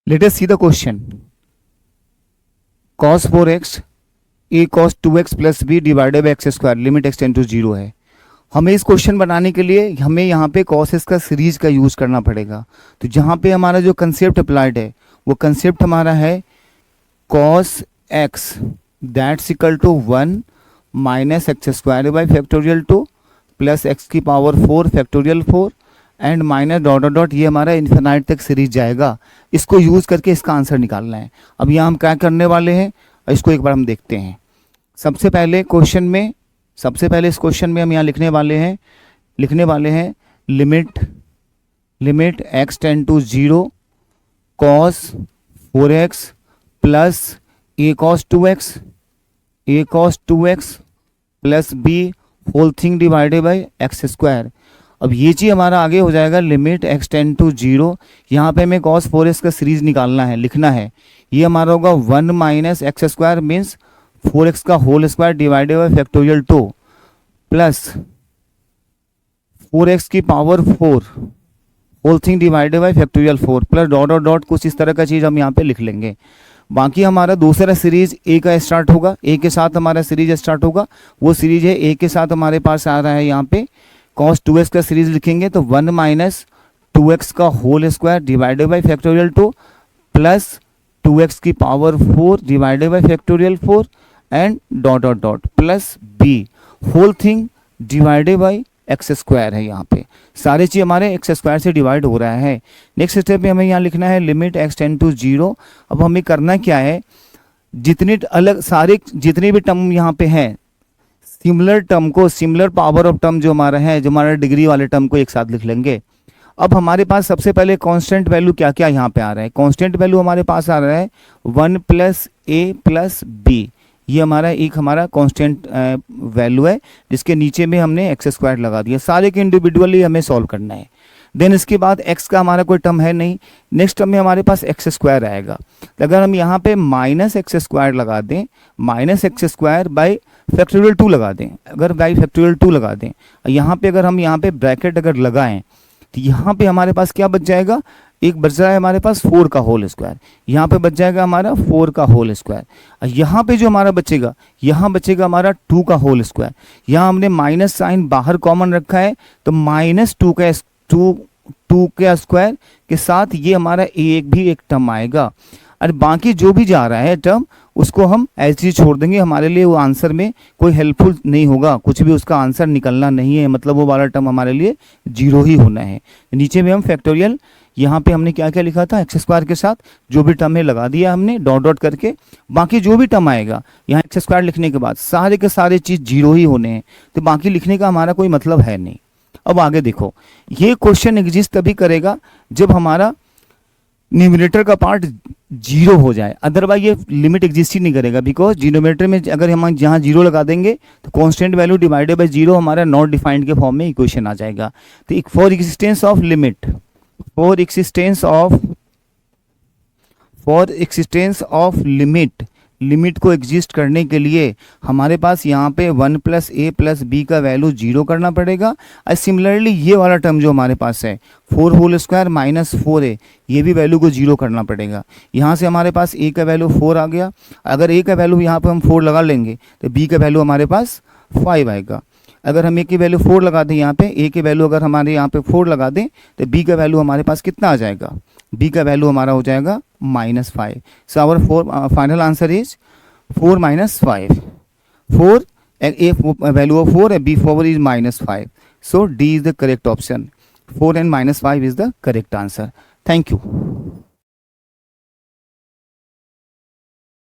Late us see the question. cos 4x a cos 2x plus B divided by x square limit x tend to zero है. हमें इस question बनाने के लिए हमें यहाँ पे cos x का सीरीज का यूज करना पड़ेगा. तो जहाँ पे हमारा जो कंसेप्ट अप्लाइड है वो कंसेप्ट हमारा है cos x that's equal to 1 minus X square by factorial 2 plus X की power 4 factorial 4 and minus dot dot dot. ये हमारा इन्फिनाइट तक सीरीज जाएगा. इसको यूज़ करके इसका आंसर निकालना है. अब यहाँ हम क्या करने वाले हैं इसको एक बार हम देखते हैं. सबसे पहले इस क्वेश्चन में हम यहाँ लिखने वाले हैं limit x tend to zero cos 4x plus A cos 2x plus B whole thing divided by x square. अब ये चीज़ हमारा आगे हो जाएगा limit x tend to zero. यहाँ पे हमें cos 4x का सीरीज लिखना है. ये हमारा होगा 1 minus X square means 4x का whole square divided by factorial 2 plus 4x की power 4 whole thing divided by factorial 4 plus dot dot dot कुछ इस तरह का चीज़ हम यहाँ पे लिख लेंगे. बाकी हमारा दूसरा सीरीज ए का स्टार्ट होगा. ए के साथ हमारा सीरीज स्टार्ट होगा. वो सीरीज है ए के साथ हमारे पास आ रहा है यहाँ पे cos 2x का सीरीज लिखेंगे तो 1 माइनस 2x का whole square divided by factorial 2 plus 2x की power 4 divided by factorial 4 and dot dot dot plus B whole thing divided by x square है. यहाँ पे सारे चीज़ हमारे एक्स स्क्वायर से डिवाइड हो रहा है. नेक्स्ट स्टेप में हमें यहाँ लिखना है limit x tend to zero. अब हमें करना क्या है जितने भी टर्म यहाँ पे हैं सिमिलर टर्म को सिमिलर पावर ऑफ टर्म जो हमारा डिग्री वाले टर्म को एक साथ लिख लेंगे. अब हमारे पास सबसे पहले कांस्टेंट वैल्यू क्या क्या यहाँ पे आ रहा है. कांस्टेंट वैल्यू हमारे पास आ रहा है 1 प्लस ए प्लस बी. ये हमारा कांस्टेंट वैल्यू है जिसके नीचे में हमने एक्स स्क्वायर लगा दिया. सारे के इंडिविजुअली हमें सॉल्व करना है. देन इसके बाद x का हमारा कोई टर्म है नहीं. नेक्स्ट टर्म में हमारे पास एक्स स्क्वायर आएगा. अगर हम यहाँ पे माइनस एक्स स्क्वायर लगा दें minus X square by factorial 2 लगा दें यहाँ पे अगर हम यहाँ पे ब्रैकेट अगर लगाएं तो यहाँ पे हमारे पास क्या बच जाएगा. एक बच रहा है हमारे पास 4 का होल स्क्वायर. यहाँ पे बच जाएगा हमारा 4 का होल स्क्वायर. यहाँ पे जो हमारा बचेगा हमारा 2 का होल स्क्वायर. यहाँ हमने माइनस साइन बाहर कॉमन रखा है तो माइनस 2 का स्क्वायर के साथ ये हमारा एक टर्म आएगा. और बाकी जो भी जा रहा है टर्म उसको हम ऐसे छोड़ देंगे. हमारे लिए वो आंसर में कोई हेल्पफुल नहीं होगा. कुछ भी उसका आंसर निकलना नहीं है. मतलब वो वाला टर्म हमारे लिए जीरो ही होना है. नीचे में हम फैक्टोरियल यहाँ पे हमने क्या क्या लिखा था एक्स स्क्वायर के साथ जो भी टर्म है लगा दिया हमने डॉट डॉट करके. बाकी जो भी टर्म आएगा यहाँ एक्स स्क्वायर लिखने के बाद सारे के सारे चीज़ जीरो ही होने हैं. तो बाकी लिखने का हमारा कोई मतलब है नहीं. अब आगे देखो ये क्वेश्चन एग्जिस्ट तभी करेगा जब हमारा न्यूमरेटर का पार्ट जीरो हो जाए. अदरवाइज ये लिमिट एग्जिस्ट ही नहीं करेगा. बिकॉज डिनोमिनेटर में अगर हम जहाँ जीरो लगा देंगे तो constant value divided by zero हमारा नॉट डिफाइंड के फॉर्म में इक्वेशन आ जाएगा. तो फॉर एक्सिस्टेंस ऑफ लिमिट को एग्जिस्ट करने के लिए हमारे पास यहाँ पे 1 प्लस ए प्लस बी का वैल्यू जीरो करना पड़ेगा. और सिमिलरली ये वाला टर्म जो हमारे पास है 4 होल स्क्वायर माइनस 4a ये भी वैल्यू को जीरो करना पड़ेगा. यहाँ से हमारे पास a का वैल्यू 4 आ गया. अगर a का वैल्यू यहाँ पे हम 4 लगा लेंगे तो b का वैल्यू हमारे पास 5 आएगा. अगर हम a की वैल्यू 4 लगा दें यहाँ पे a की वैल्यू अगर हमारे यहाँ पे 4 लगा दें तो b का वैल्यू हमारे पास कितना आ जाएगा. b का वैल्यू हमारा हो जाएगा -5. So our final answer is 4 minus 5. 4 a value of 4 and b4 is -5. So D is the correct option. 4 and -5 is the correct answer. Thank you.